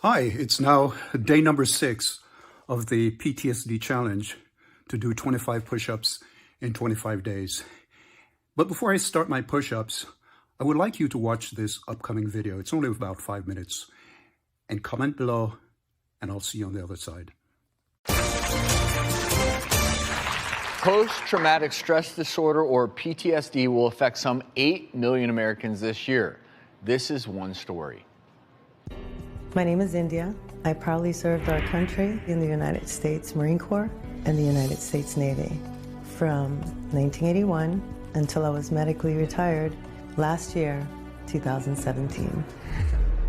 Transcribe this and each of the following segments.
Hi, it's now day number 6 of the PTSD challenge to do 25 push-ups in 25 days. But before I start my push-ups, I would like you to watch this upcoming video. It's only about 5 minutes. And comment below, and I'll see you on the other side. Post-traumatic stress disorder, or PTSD, will affect some 8 million Americans this year. This is one story. My name is India. I proudly served our country in the United States Marine Corps and the United States Navy from 1981 until I was medically retired last year, 2017.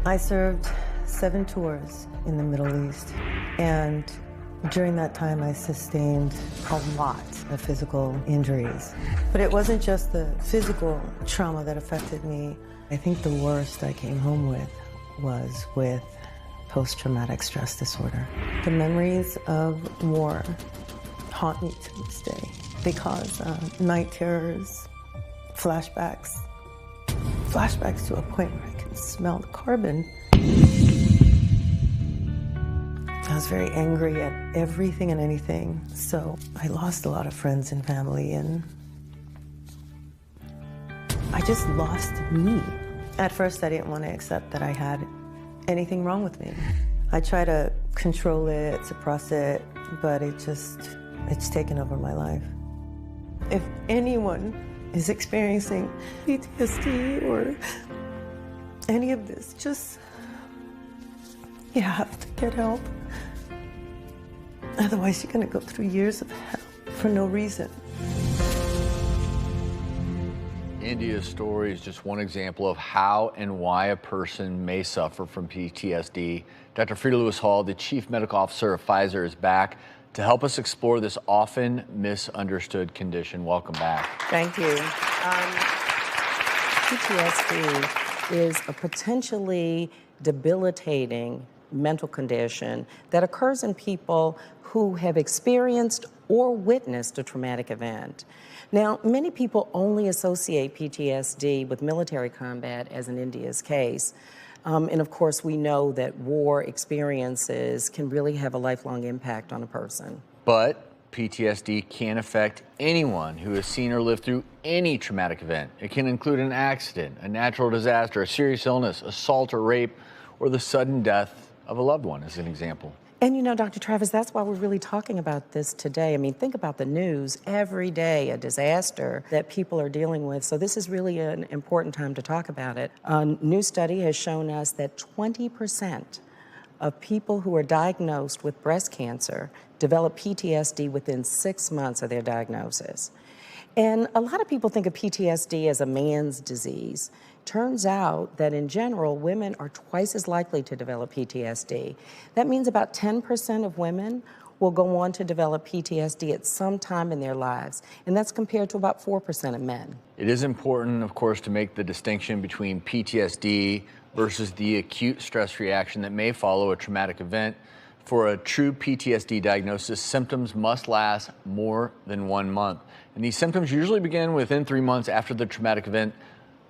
I served 7 tours in the Middle East, and during that time I sustained a lot of physical injuries. But it wasn't just the physical trauma that affected me. I think the worst I came home with was with post-traumatic stress disorder. The memories of war haunt me to this day. They cause night terrors, flashbacks to a point where I can smell the carbon. I was very angry at everything and anything, so I lost a lot of friends and family, and I just lost me. At first, I didn't want to accept that I had anything wrong with me. I try to control it, suppress it, but it's taken over my life. If anyone is experiencing PTSD or any of this, you have to get help. Otherwise, you're going to go through years of hell for no reason. India's story is just one example of how and why a person may suffer from PTSD. Dr. Freda Lewis-Hall, the Chief Medical Officer of Pfizer, is back to help us explore this often misunderstood condition. Welcome back. Thank you. PTSD is a potentially debilitating mental condition that occurs in people who have experienced or witnessed a traumatic event. Now, many people only associate PTSD with military combat, as in India's case. And of course, we know that war experiences can really have a lifelong impact on a person. But PTSD can affect anyone who has seen or lived through any traumatic event. It can include an accident, a natural disaster, a serious illness, assault or rape, or the sudden death of a loved one, as an example. And you know, Dr. Travis, that's why we're really talking about this today. I mean, think about the news every day, a disaster that people are dealing with. So this is really an important time to talk about it. A new study has shown us that 20% of people who are diagnosed with breast cancer develop PTSD within 6 months of their diagnosis. And a lot of people think of PTSD as a man's disease. Turns out that in general, women are twice as likely to develop PTSD. That means about 10% of women will go on to develop PTSD at some time in their lives, and that's compared to about 4% of men. It is important, of course, to make the distinction between PTSD versus the acute stress reaction that may follow a traumatic event. For a true PTSD diagnosis, symptoms must last more than 1 month. And these symptoms usually begin within 3 months after the traumatic event.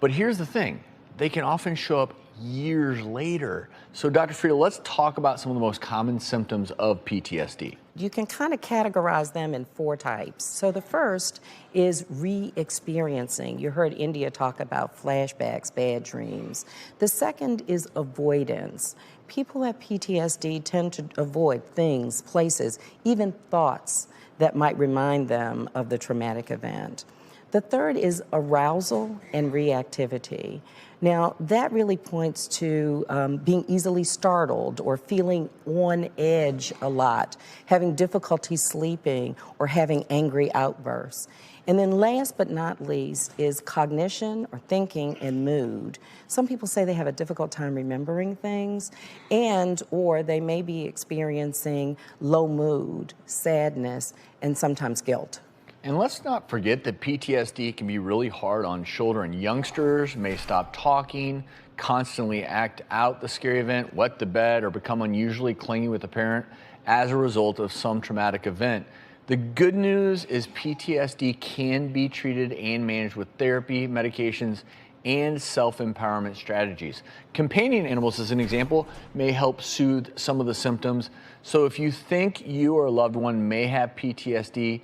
But here's the thing, they can often show up years later. So Dr. Freda, let's talk about some of the most common symptoms of PTSD. You can kind of categorize them in 4 types. So the first is re-experiencing. You heard India talk about flashbacks, bad dreams. The second is avoidance. People who have PTSD tend to avoid things, places, even thoughts that might remind them of the traumatic event. The third is arousal and reactivity. Now, that really points to being easily startled or feeling on edge a lot, having difficulty sleeping, or having angry outbursts. And then last but not least is cognition or thinking and mood. Some people say they have a difficult time remembering things, or they may be experiencing low mood, sadness, and sometimes guilt. And let's not forget that PTSD can be really hard on children. Youngsters may stop talking, constantly act out the scary event, wet the bed, or become unusually clingy with a parent as a result of some traumatic event. The good news is PTSD can be treated and managed with therapy, medications, and self-empowerment strategies. Companion animals, as an example, may help soothe some of the symptoms. So if you think you or a loved one may have PTSD,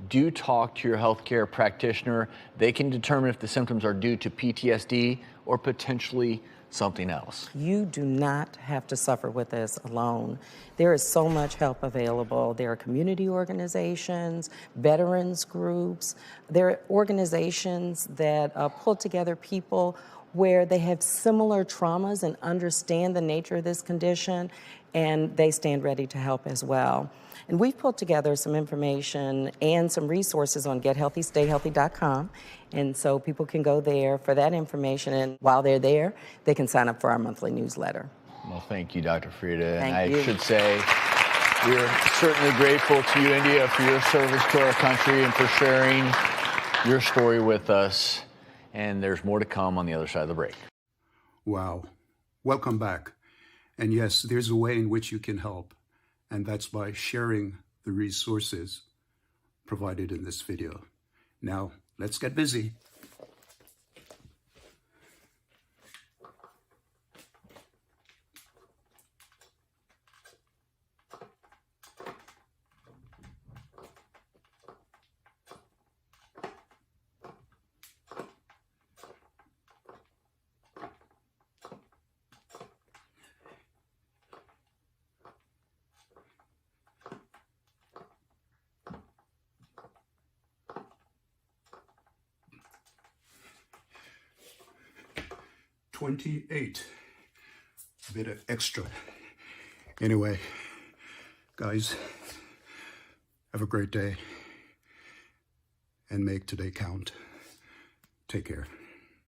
do talk to your healthcare practitioner. They can determine if the symptoms are due to PTSD or potentially something else. You do not have to suffer with this alone. There is so much help available. There are community organizations, veterans groups. There are organizations that pull together people where they have similar traumas and understand the nature of this condition, and they stand ready to help as well. And we've put together some information and some resources on gethealthystayhealthy.com. And so people can go there for that information. And while they're there, they can sign up for our monthly newsletter. Well, thank you, Dr. Freda. Thank and you. I should say, we're certainly grateful to you, India, for your service to our country and for sharing your story with us. And there's more to come on the other side of the break. Wow. Welcome back. And yes, there's a way in which you can help, and that's by sharing the resources provided in this video. Now, let's get busy. $28. A bit of extra. Anyway, guys, have a great day and make today count. Take care.